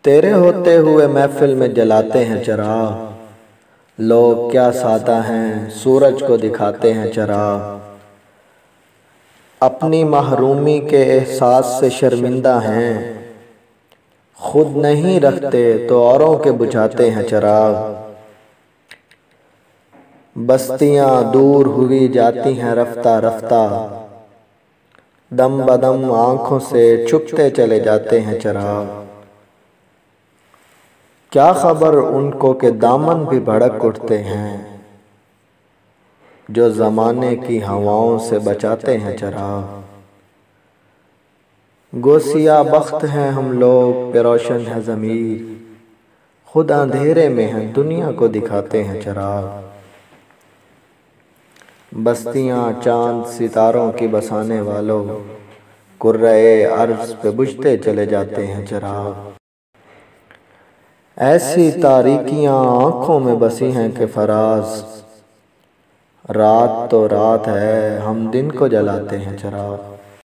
تیرے ہوتے ہوئے محفل میں جلاتے ہیں چراغ، لوگ کیا سادہ ہیں سورج کو دکھاتے ہیں چراغ۔ اپنی محرومی کے احساس سے شرمندہ ہیں، خود نہیں رکھتے تو اوروں کے بجھاتے ہیں چراغ۔ بستیاں دور ہوئی جاتی ہیں رفتہ رفتہ، دم بدم آنکھوں سے چھپتے چلے جاتے ہیں چراغ۔ کیا خبر ان کو کہ دامن بھی بھڑک اٹھتے ہیں، جو زمانے کی ہواؤں سے بچاتے ہیں چراغ۔ گو سیاہ بخت ہیں ہم لوگ کہ روشن ہے ضمیر، خود اندھیرے میں ہیں دنیا کو دکھاتے ہیں چراغ۔ بستیاں چاند ستاروں کی بسانے والوں، کرۂ ارض پہ بجھتے چلے جاتے ہیں چراغ۔ ایسی تاریکیاں آنکھوں میں بسی ہیں کہ فراز، رات تو رات ہے ہم دن کو جلاتے ہیں چراغ۔